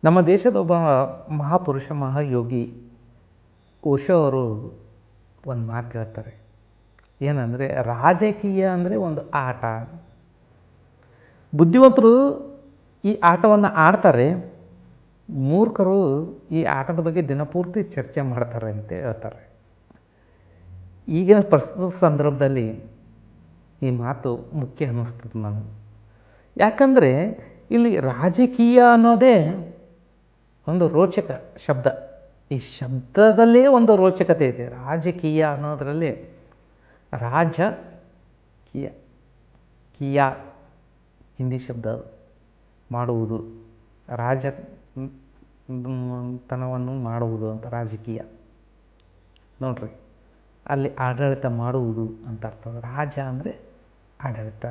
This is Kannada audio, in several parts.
ನಮ್ಮ ದೇಶದ ಒಬ್ಬ ಮಹಾಪುರುಷ ಮಹಾಯೋಗಿ ಓಶೋ ಅವರು ಒಂದು ಮಾತು ಹೇಳ್ತಾರೆ. ಏನಂದರೆ, ರಾಜಕೀಯ ಅಂದರೆ ಒಂದು ಆಟ. ಬುದ್ಧಿವಂತರು ಈ ಆಟವನ್ನು ಆಡ್ತಾರೆ, ಮೂರ್ಖರು ಈ ಆಟದ ಬಗ್ಗೆ ದಿನಪೂರ್ತಿ ಚರ್ಚೆ ಮಾಡ್ತಾರೆ ಅಂತ ಹೇಳ್ತಾರೆ. ಈಗಿನ ಪ್ರಸ್ತುತ ಸಂದರ್ಭದಲ್ಲಿ ಈ ಮಾತು ಮುಖ್ಯ ಅನ್ನಿಸ್ತದೆ ನನಗೆ. ಯಾಕಂದರೆ ಇಲ್ಲಿ ರಾಜಕೀಯ ಅನ್ನೋದೇ ಒಂದು ರೋಚಕ ಶಬ್ದ. ಈ ಶಬ್ದದಲ್ಲೇ ಒಂದು ರೋಚಕತೆ ಇದೆ. ರಾಜಕೀಯ ಅನ್ನೋದರಲ್ಲಿ ರಾಜಕೀಯ, ಕಿಯಾ ಹಿಂದಿ ಶಬ್ದ, ಮಾಡುವುದು, ತನವನ್ನು ಮಾಡುವುದು ಅಂತ ರಾಜಕೀಯ. ನೋಡ್ರಿ, ಅಲ್ಲಿ ಆಡಳಿತ ಮಾಡುವುದು ಅಂತ ಅರ್ಥ. ರಾಜ ಅಂದರೆ ಆಡಳಿತ,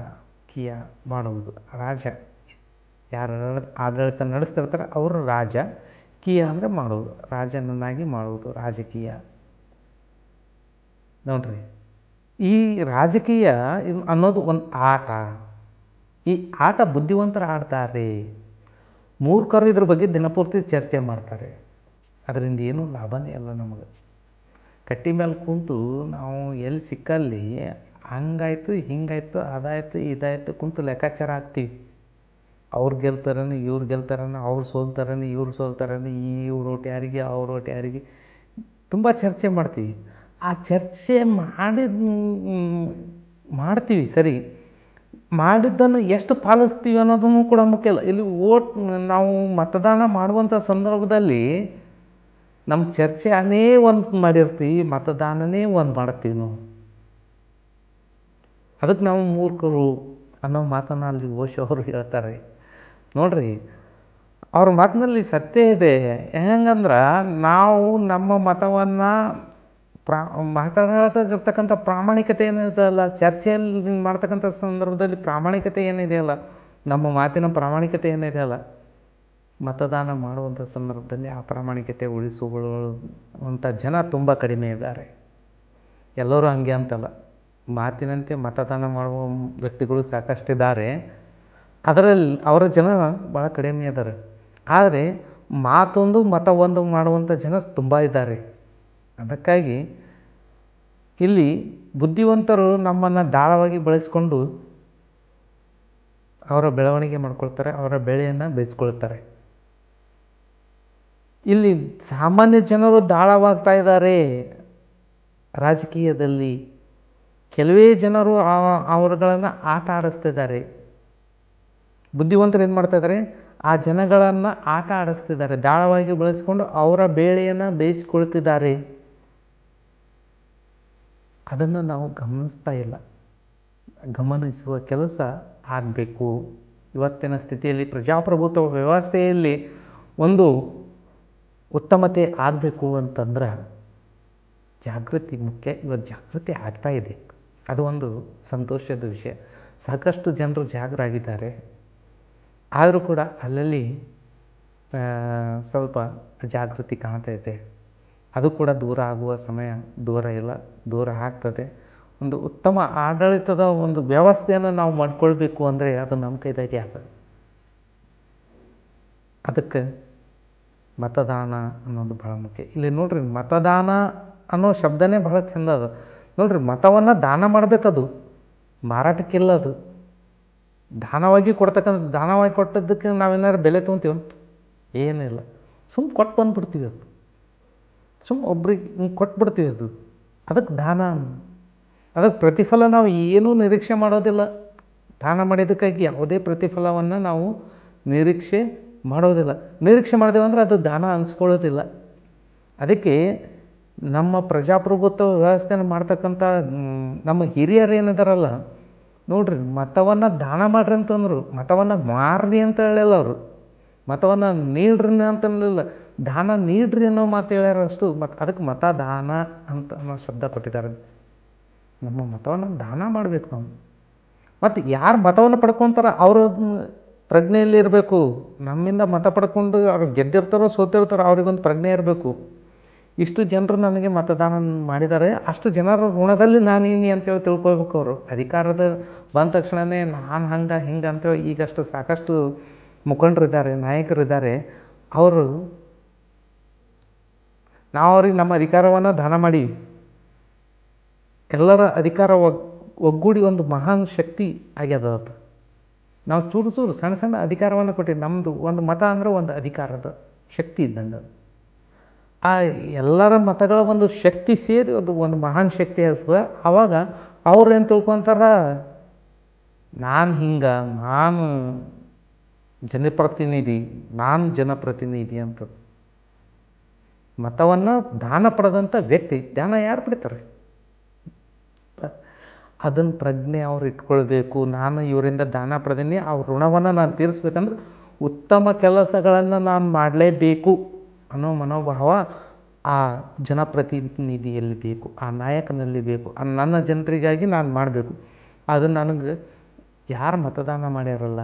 ಕಿಯಾ ಮಾಡುವುದು. ರಾಜ ಯಾರು ಆಡಳಿತ ನಡೆಸ್ತಿರ್ತಾರೆ ಅವರು ರಾಜ. ಕಿಯಾ ಅಂದರೆ ಮಾಡುವುದು, ರಾಜನನ್ನಾಗಿ ಮಾಡುವುದು, ರಾಜಕೀಯ. ನೋಡ್ರಿ, ಈ ರಾಜಕೀಯ ಅನ್ನೋದು ಒಂದು ಆಟ. ಈ ಆಟ ಬುದ್ಧಿವಂತರು ಆಡ್ತಾರೆ, ಮೂರ್ಖರು ಇದ್ರ ಬಗ್ಗೆ ದಿನಪೂರ್ತಿ ಚರ್ಚೆ ಮಾಡ್ತಾರೆ. ಅದರಿಂದ ಏನೂ ಲಾಭನೇ ಅಲ್ಲ ನಮಗೆ. ಕಟ್ಟಿ ಮೇಲೆ ಕೂತು ನಾವು ಎಲ್ಲಿ ಸಿಕ್ಕಲ್ಲಿ ಹಂಗಾಯ್ತು ಹಿಂಗಾಯ್ತು ಅದಾಯಿತು ಇದಾಯಿತು ಕುಂತು ಲೆಕ್ಕಾಚಾರ ಹಾಕ್ತೀವಿ. ಅವ್ರು ಗೆಲ್ತಾರನೇ ಇವ್ರು ಗೆಲ್ತಾರನೇ, ಅವ್ರು ಸೋಲ್ತಾರನೇ ಇವ್ರು ಸೋಲ್ತಾರನೇ, ಇವ್ರು ಓಟ್ ಯಾರಿಗೆ ಅವ್ರು ಓಟ್ ಯಾರಿಗೆ, ತುಂಬ ಚರ್ಚೆ ಮಾಡ್ತೀವಿ. ಆ ಚರ್ಚೆ ಮಾಡ್ತೀವಿ ಸರಿ, ಮಾಡಿದ್ದನ್ನು ಎಷ್ಟು ಪಾಲಿಸ್ತೀವಿ ಅನ್ನೋದನ್ನು ಕೂಡ ಮುಖ್ಯ ಅಲ್ಲ. ಇಲ್ಲಿ ನಾವು ಮತದಾನ ಮಾಡುವಂಥ ಸಂದರ್ಭದಲ್ಲಿ ನಮ್ಮ ಚರ್ಚೆನೇ ಒಂದು ಮಾಡಿರ್ತೀವಿ, ಮತದಾನನೇ ಒಂದು ಮಾಡ್ತೀವಿ ನಾವು. ಅದಕ್ಕೆ ನಾವು ಮೂರ್ಖರು ಅನ್ನೋ ಮಾತನ್ನು ಅಲ್ಲಿ ಓಶೋ ಅವರು ಹೇಳ್ತಾರೆ. ನೋಡ್ರಿ, ಅವ್ರ ಮಾತಿನಲ್ಲಿ ಸತ್ಯ ಇದೆ. ಹೆಂಗಂದ್ರೆ, ನಾವು ನಮ್ಮ ಮತವನ್ನು ಮಾತಾಡತಕ್ಕಂಥ ಪ್ರಾಮಾಣಿಕತೆ ಏನಿದೆಯಲ್ಲ, ಚರ್ಚೆಯಲ್ಲಿ ಮಾಡ್ತಕ್ಕಂಥ ಸಂದರ್ಭದಲ್ಲಿ ಪ್ರಾಮಾಣಿಕತೆ ಏನಿದೆಯಲ್ಲ, ನಮ್ಮ ಮಾತಿನ ಪ್ರಾಮಾಣಿಕತೆ ಏನಿದೆಯಲ್ಲ, ಮತದಾನ ಮಾಡುವಂಥ ಸಂದರ್ಭದಲ್ಲಿ ಆ ಪ್ರಾಮಾಣಿಕತೆ ಉಳಿಸಿಕೊಳ್ಳುವಂಥ ಜನ ತುಂಬ ಕಡಿಮೆ ಇದ್ದಾರೆ. ಎಲ್ಲರೂ ಹಂಗೆ ಅಂತಲ್ಲ, ಮಾತಿನಂತೆ ಮತದಾನ ಮಾಡುವ ವ್ಯಕ್ತಿಗಳು ಸಾಕಷ್ಟಿದ್ದಾರೆ. ಅದರಲ್ಲಿ ಅವರ ಜನ ಭಾಳ ಕಡಿಮೆ ಇದ್ದಾರೆ. ಆದರೆ ಮಾತೊಂದು ಮತ ಒಂದು ಮಾಡುವಂಥ ಜನ ತುಂಬ ಇದ್ದಾರೆ. ಅದಕ್ಕಾಗಿ ಇಲ್ಲಿ ಬುದ್ಧಿವಂತರು ನಮ್ಮನ್ನು ದಾಳವಾಗಿ ಬಳಸಿಕೊಂಡು ಅವರ ಬೆಳವಣಿಗೆ ಮಾಡ್ಕೊಳ್ತಾರೆ, ಅವರ ಬೆಳೆಯನ್ನು ಬೇಯಿಸ್ಕೊಳ್ತಾರೆ. ಇಲ್ಲಿ ಸಾಮಾನ್ಯ ಜನರು ದಾಳವಾಗ್ತಾ ಇದ್ದಾರೆ ರಾಜಕೀಯದಲ್ಲಿ. ಕೆಲವೇ ಜನರು ಅವರುಗಳನ್ನು ಆಟ ಆಡಿಸ್ತಿದ್ದಾರೆ. ಬುದ್ಧಿವಂತರು ಏನು ಮಾಡ್ತಾ ಇದ್ದಾರೆ, ಆ ಜನಗಳನ್ನು ಆಟ ಆಡಿಸ್ತಿದ್ದಾರೆ, ದಾಳವಾಗಿ ಬಳಸಿಕೊಂಡು ಅವರ ಬೇಳೆಯನ್ನು ಬೇಯಿಸ್ಕೊಳ್ತಿದ್ದಾರೆ. ಅದನ್ನು ನಾವು ಗಮನಿಸ್ತಾ ಇಲ್ಲ. ಗಮನಿಸುವ ಕೆಲಸ ಆಗಬೇಕು. ಇವತ್ತಿನ ಸ್ಥಿತಿಯಲ್ಲಿ ಪ್ರಜಾಪ್ರಭುತ್ವ ವ್ಯವಸ್ಥೆಯಲ್ಲಿ ಒಂದು ಉತ್ತಮತೆ ಆಗಬೇಕು ಅಂತಂದ್ರೆ ಜಾಗೃತಿ ಮುಖ್ಯ. ಇವತ್ತು ಜಾಗೃತಿ ಆಗ್ತಾ ಇದೆ, ಅದು ಒಂದು ಸಂತೋಷದ ವಿಷಯ. ಸಾಕಷ್ಟು ಜನರು ಜಾಗರಾಗಿದ್ದಾರೆ. ಆದರೂ ಕೂಡ ಅಲ್ಲಲ್ಲಿ ಸ್ವಲ್ಪ ಜಾಗೃತಿ ಕಾಣ್ತೈತೆ. ಅದು ಕೂಡ ದೂರ ಆಗುವ ಸಮಯ ದೂರ ಇಲ್ಲ, ದೂರ ಆಗ್ತದೆ. ಒಂದು ಉತ್ತಮ ಆಡಳಿತದ ಒಂದು ವ್ಯವಸ್ಥೆಯನ್ನು ನಾವು ಮಾಡ್ಕೊಳ್ಬೇಕು ಅಂದರೆ ಅದು ನಮ್ಮ ಕೈದಾಗೆ ಆಗ್ತದೆ. ಅದಕ್ಕೆ ಮತದಾನ ಅನ್ನೋದು ಭಾಳ ಮುಖ್ಯ. ಇಲ್ಲಿ ನೋಡ್ರಿ, ಮತದಾನ ಅನ್ನೋ ಶಬ್ದನೇ ಭಾಳ ಚೆಂದ ಅದ. ನೋಡ್ರಿ, ಮತವನ್ನು ದಾನ ಮಾಡಬೇಕದು, ಮಾರಾಟಕ್ಕಿಲ್ಲ. ಅದು ದಾನವಾಗಿ ದಾನವಾಗಿ ಕೊಟ್ಟದ್ದಕ್ಕೆ ನಾವೇನಾದ್ರು ಬೆಲೆ ತೊಗೊತೀವಿ? ಏನಿಲ್ಲ, ಕೊಟ್ಟು ಬಂದುಬಿಡ್ತೀವಿ. ಅದು ಒಬ್ರಿಗೆ ಕೊಟ್ಬಿಡ್ತೀವಿ. ಅದಕ್ಕೆ ದಾನ. ಅದಕ್ಕೆ ಪ್ರತಿಫಲ ನಾವು ಏನೂ ನಿರೀಕ್ಷೆ ಮಾಡೋದಿಲ್ಲ. ದಾನ ಮಾಡಿದ್ದಕ್ಕಾಗಿ ಯಾವುದೇ ಪ್ರತಿಫಲವನ್ನು ನಾವು ನಿರೀಕ್ಷೆ ಮಾಡೋದಿಲ್ಲ. ನಿರೀಕ್ಷೆ ಮಾಡಿದೆವು ಅಂದರೆ ಅದು ದಾನ ಅನಿಸ್ಕೊಳ್ಳೋದಿಲ್ಲ. ಅದಕ್ಕೆ ನಮ್ಮ ಪ್ರಜಾಪ್ರಭುತ್ವ ವ್ಯವಸ್ಥೆಯನ್ನು ಮಾಡ್ತಕ್ಕಂಥ ನಮ್ಮ ಹಿರಿಯರು ಏನಿದಾರಲ್ಲ, ನೋಡ್ರಿ, ಮತವನ್ನು ದಾನ ಮಾಡ್ರಿ ಅಂತಂದರು, ಮತವನ್ನು ಮಾರ್ರಿ ಅಂತ ಹೇಳಿಲ್ಲ ಅವರು. ಮತವನ್ನು ನೀಡ್ರಿ ಅಂತ ಅನ್ನಲಿಲ್ಲ, ದಾನ ನೀಡ್ರಿ ಅನ್ನೋ ಮಾತು ಹೇಳ್ಯಾರ ಅಷ್ಟು. ಅದಕ್ಕೆ ಮತದಾನ ಅಂತ ಅನ್ನೋ ಶಬ್ದ ಕೊಟ್ಟಿದ್ದಾರೆ. ನಮ್ಮ ಮತವನ್ನು ದಾನ ಮಾಡಬೇಕು ನಾವು. ಮತ್ತು ಯಾರು ಮತವನ್ನು ಪಡ್ಕೊತಾರ ಅವರು ಪ್ರಜ್ಞೆಯಲ್ಲಿ ಇರಬೇಕು. ನಮ್ಮಿಂದ ಮತ ಪಡ್ಕೊಂಡು ಅವ್ರು ಗೆದ್ದಿರ್ತಾರೋ ಸೋತಿರ್ತಾರೋ ಅವ್ರಿಗೊಂದು ಪ್ರಜ್ಞೆ ಇರಬೇಕು. ಇಷ್ಟು ಜನರು ನನಗೆ ಮತದಾನ ಮಾಡಿದ್ದಾರೆ, ಅಷ್ಟು ಜನರ ಋಣದಲ್ಲಿ ನಾನಿನಿ ಅಂತೇಳಿ ತಿಳ್ಕೊಳ್ಬೇಕು ಅವರು. ಅಧಿಕಾರದ ಬಂದ ತಕ್ಷಣವೇ ನಾನು ಹಿಂಗೆ ಅಂತೇಳಿ ಈಗಷ್ಟು ಸಾಕಷ್ಟು ಮುಖಂಡರಿದ್ದಾರೆ, ನಾಯಕರಿದ್ದಾರೆ. ಅವರು ನಾವು ಅವ್ರಿಗೆ ನಮ್ಮ ಅಧಿಕಾರವನ್ನು ದಾನ ಮಾಡಿ ಎಲ್ಲರ ಅಧಿಕಾರ ಒಗ್ಗೂಡಿ ಒಂದು ಮಹಾನ್ ಶಕ್ತಿ ಆಗ್ಯದ ಅದು. ನಾವು ಚೂರು ಚೂರು ಸಣ್ಣ ಸಣ್ಣ ಅಧಿಕಾರವನ್ನು ಕೊಟ್ಟಿವಿ. ನಮ್ಮದು ಒಂದು ಮತ ಅಂದರೆ ಒಂದು ಅಧಿಕಾರದ ಶಕ್ತಿ ಇದ್ದಂಗೆ. ಆ ಎಲ್ಲರ ಮತಗಳ ಒಂದು ಶಕ್ತಿ ಸೇರಿ ಒಂದು ಮಹಾನ್ ಶಕ್ತಿ ಆಗ್ತದೆ. ಆವಾಗ ಅವ್ರು ಏನು ತಿಳ್ಕೊತಾರ, ನಾನು ಹಿಂಗೆ, ನಾನು ಜನಪ್ರತಿನಿಧಿ ಅಂತ. ಮತವನ್ನು ದಾನ ಪಡೆದಂಥ ವ್ಯಕ್ತಿ, ದಾನ ಯಾರು ಪಡಿತಾರೆ? ಅದನ್ನು ಪ್ರಜ್ಞೆ ಅವ್ರು ಇಟ್ಕೊಳ್ಬೇಕು. ನಾನು ಇವರಿಂದ ದಾನ ಪಡೆದೀನಿ, ಅವ್ರ ಋಣವನ್ನು ನಾನು ತೀರಿಸ್ಬೇಕಂದ್ರೆ ಉತ್ತಮ ಕೆಲಸಗಳನ್ನು ನಾನು ಮಾಡಲೇಬೇಕು ಅನ್ನೋ ಮನೋಭಾವ ಆ ಜನಪ್ರತಿನಿಧಿಯಲ್ಲಿ ಬೇಕು, ಆ ನಾಯಕನಲ್ಲಿ ಬೇಕು. ನನ್ನ ಜನರಿಗಾಗಿ ನಾನು ಮಾಡಬೇಕು. ಅದು ನನಗೆ ಯಾರು ಮತದಾನ ಮಾಡ್ಯಾರಲ್ಲ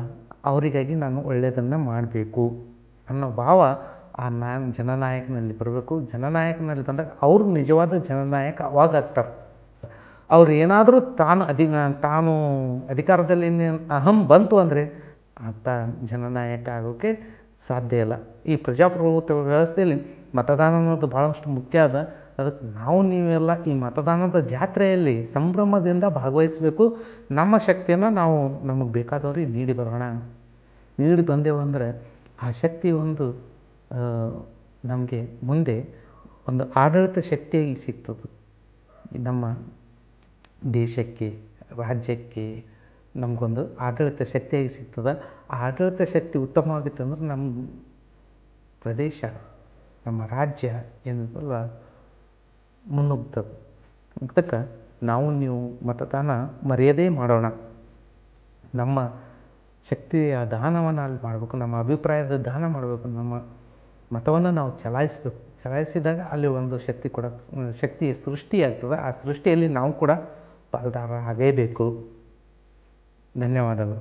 ಅವರಿಗಾಗಿ ನಾನು ಒಳ್ಳೆಯದನ್ನು ಮಾಡಬೇಕು ಅನ್ನೋ ಭಾವ ಆ ಜನನಾಯಕನಲ್ಲಿ ಬರಬೇಕು. ಜನನಾಯಕನಲ್ಲಿ ಬಂದಾಗ ಅವರು ನಿಜವಾದ ಜನನಾಯಕ ಅವಾಗ ಆಗ್ತಾರೆ. ಅವ್ರು ಏನಾದರೂ ತಾನು ಅಧಿಕಾರದಲ್ಲಿ ಅಹಂ ಬಂತು ಅಂದರೆ ಆತ ಜನನಾಯಕ ಆಗೋಕ್ಕೆ ಸಾಧ್ಯ ಇಲ್ಲ. ಈ ಪ್ರಜಾಪ್ರಭುತ್ವ ವ್ಯವಸ್ಥೆಯಲ್ಲಿ ಮತದಾನ ಅನ್ನೋದು ಭಾಳಷ್ಟು ಮುಖ್ಯ ಅದ. ಅದಕ್ಕೆ ನೀವೆಲ್ಲ ಈ ಮತದಾನದ ಜಾತ್ರೆಯಲ್ಲಿ ಸಂಭ್ರಮದಿಂದ ಭಾಗವಹಿಸಬೇಕು. ನಮ್ಮ ಶಕ್ತಿಯನ್ನು ನಾವು ನಮಗೆ ಬೇಕಾದವ್ರಿಗೆ ನೀಡಿ ಬರೋಣ. ನೀಡಿ ಬಂದೆವಂದರೆ ಆ ಶಕ್ತಿ ನಮಗೆ ಮುಂದೆ ಒಂದು ಆಡಳಿತ ಶಕ್ತಿಯಾಗಿ ಸಿಗ್ತದೆ. ನಮ್ಮ ದೇಶಕ್ಕೆ, ರಾಜ್ಯಕ್ಕೆ ನಮಗೊಂದು ಆಡಳಿತ ಶಕ್ತಿಯಾಗಿ ಸಿಗ್ತದೆ. ಆ ಆಡಳಿತ ಶಕ್ತಿ ಉತ್ತಮವಾಗಿತ್ತು ಅಂದ್ರೆ ನಮ್ಮ ಪ್ರದೇಶ, ನಮ್ಮ ರಾಜ್ಯ ಏನಲ್ಲ ಮುನ್ನುಗ್ತದೆ. ಅದಕ್ಕೆ ನೀವು ಮತದಾನ ಮರೆಯದೇ ಮಾಡೋಣ. ನಮ್ಮ ಶಕ್ತಿಯ ದಾನವನ್ನು ಅಲ್ಲಿ ಮಾಡಬೇಕು, ನಮ್ಮ ಅಭಿಪ್ರಾಯದ ದಾನ ಮಾಡಬೇಕು, ನಮ್ಮ ಮತವನ್ನು ನಾವು ಚಲಾಯಿಸಿದಾಗ ಅಲ್ಲಿ ಒಂದು ಶಕ್ತಿ ಸೃಷ್ಟಿಯಾಗ್ತದೆ. ಆ ಸೃಷ್ಟಿಯಲ್ಲಿ ನಾವು ಕೂಡ ಪಾಲ್ದಾರ ಆಗೇಬೇಕು. ಧನ್ಯವಾದಗಳು.